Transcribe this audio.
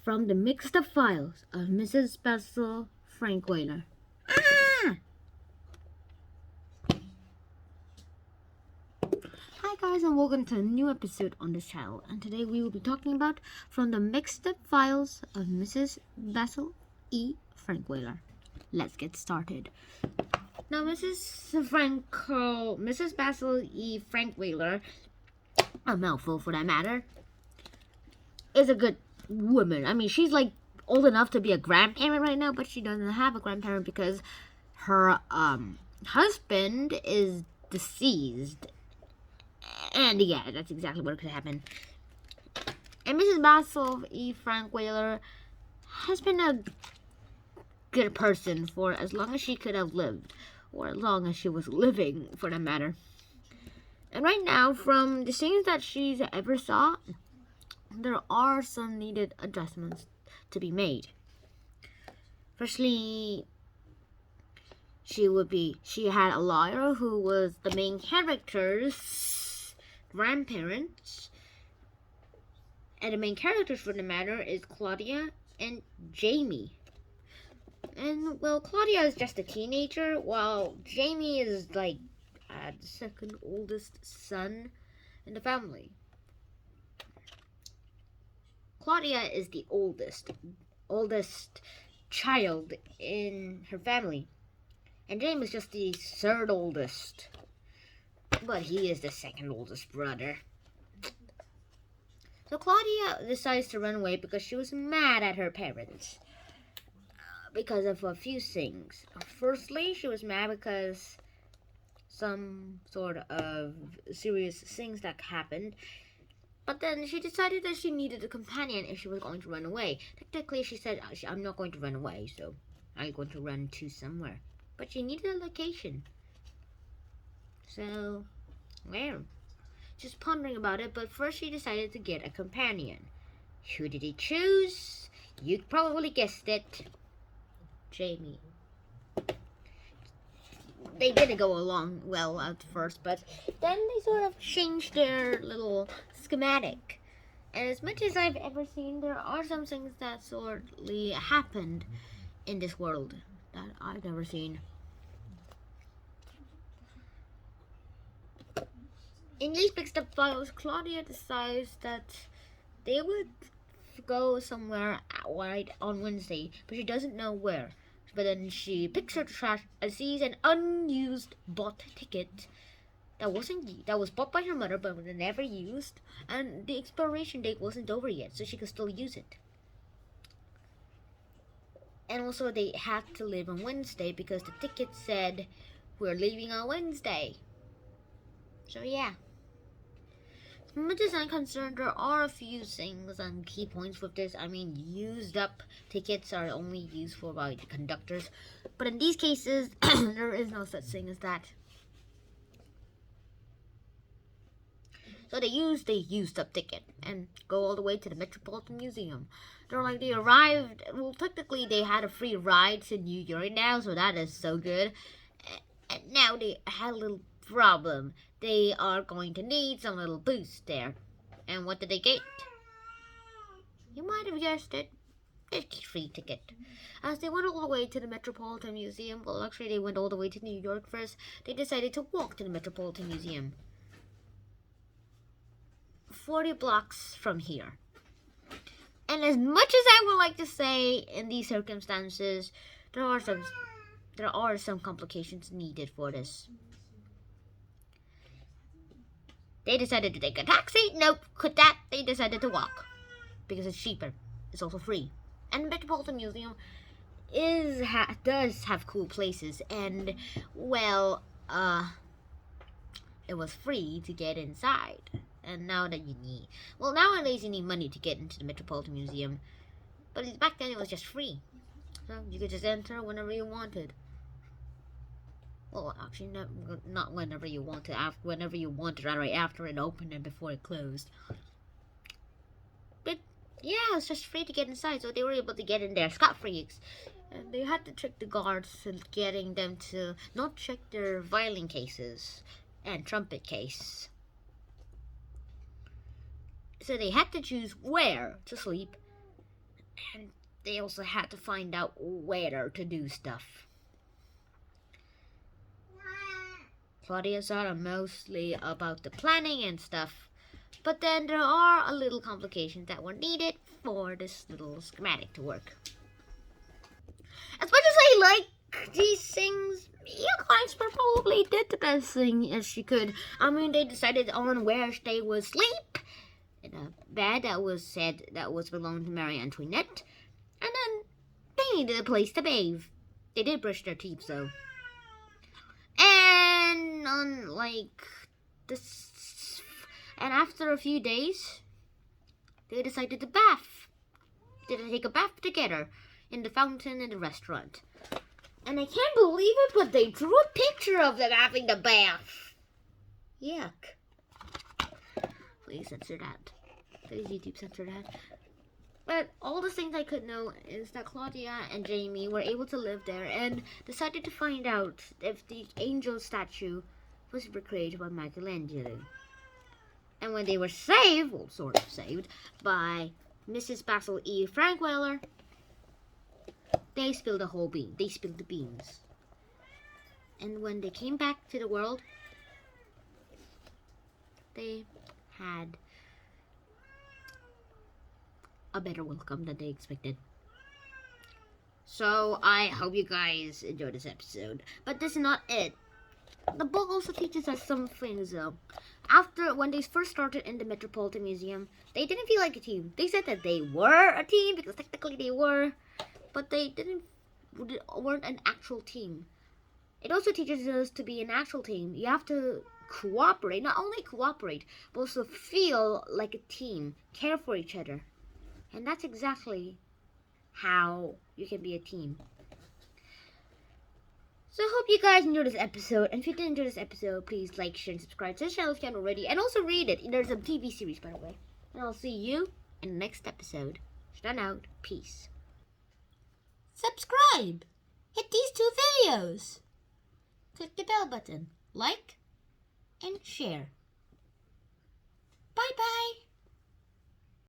from the mixed up files of Mrs. Basil FRANKWEILER. Ah! Hi guys, and welcome to a new episode on this channel, and today we will be talking about from the mixed up files of Mrs. Basil E. FRANKWEILER. Let's get started. Now Mrs. Basil E. FRANKWEILER, a mouthful for that matter, is a good woman. I mean, she's like old enough to be a grandparent right now, but she doesn't have a grandparent because her husband is deceased. And yeah, that's exactly what could happen. And Mrs. Basil E. FRANKWEILER has been a good person for as long as she could have lived, or as long as she was living, for that matter. And right now, from the things that she's ever saw, there are some needed adjustments to be made. Firstly, she had a lawyer who was the main character's grandparents, and the main characters for the matter is Claudia and Jamie. And well, Claudia is just a teenager, while Jamie is like the second oldest son in the family. Claudia is the oldest child in her family, and James is just the third oldest, but he is the second oldest brother. So Claudia decides to run away because she was mad at her parents because of a few things. Firstly, she was mad because some sort of serious things that happened. But then she decided that she needed a companion if she was going to run away. Technically, she said, I'm not going to run away, so I'm going to run to somewhere. But she needed a location. So, where? Just pondering about it, but first she decided to get a companion. Who did he choose? You probably guessed it. Jamie. They didn't go along well at first, but then they sort of changed their little schematic. And as much as I've ever seen, there are some things that sort of happened in this world that I've never seen. In these mixed up files, Claudia decides that they would go somewhere right on Wednesday, but she doesn't know where. But then she picks her trash and sees an unused bought ticket that was bought by her mother but was never used, and the expiration date wasn't over yet, so she could still use it. And also they had to leave on Wednesday because the ticket said we're leaving on Wednesday. So yeah. As much as I'm concerned, there are a few things and key points with this. I mean, used up tickets are only used for by the conductors, but in these cases, there is no such thing as that. So they used the used up ticket and go all the way to the Metropolitan Museum. They arrived, well, technically they had a free ride to New York now, so that is so good. And now they had a little problem. They are going to need some little boost there. And what did they get? You might have guessed it. A free ticket. As they went all the way to the Metropolitan Museum, well, actually they went all the way to New York first, they decided to walk to the Metropolitan Museum. 40 blocks from here. And as much as I would like to say in these circumstances, there are some complications needed for this. They decided to take a taxi. Nope, quit that. They decided to walk because it's cheaper. It's also free. And the Metropolitan Museum does have cool places, and well, it was free to get inside. And nowadays you need money to get into the Metropolitan Museum, but back then it was just free, so you could just enter whenever you wanted. Well, actually, not whenever you wanted. Whenever you wanted, right after it opened and before it closed. But yeah, it was just free to get inside, so they were able to get in there scot-free. And they had to trick the guards into getting them to not check their violin cases and trumpet case. So they had to choose where to sleep And they also had to find out where to do stuff. Claudia's are mostly about the planning and stuff, but then there are a little complications that were needed for this little schematic to work. As much as I like these things, E.L.KONIGSBURG probably did the best thing as she could. I mean, they decided on where they would sleep in a bed that was belonged to Marie Antoinette, and then they needed a place to bathe. They did brush their teeth though. And unlike this, and after a few days, they decided to bath. They take a bath together in the fountain in the restaurant. And I can't believe it, but they drew a picture of them having the bath. Yuck. Please censor that. Please YouTube censor that. But all the things I could know is that Claudia and Jamie were able to live there and decided to find out if the angel statue was recreated by Michelangelo. And when they were saved, well, sort of saved, by Mrs.BASIL E. FRANKWEILER, they spilled the whole bean. They spilled the beans. And when they came back to the world, they had a better welcome than they expected. So I hope you guys enjoyed this episode. But this is not it. The book also teaches us some things though. When they first started in the Metropolitan Museum, they didn't feel like a team. They said that they were a team because technically they were, but they weren't an actual team. It also teaches us to be an actual team. You have to cooperate, not only cooperate, but also feel like a team, care for each other. And that's exactly how you can be a team. So I hope you guys enjoyed this episode. And if you did enjoy this episode, please like, share, and subscribe to the channel if you haven't already. And also read it. There's a TV series, by the way. And I'll see you in the next episode. Shut out. Peace. Subscribe. Hit these 2 videos. Click the bell button. Like and share. Bye-bye.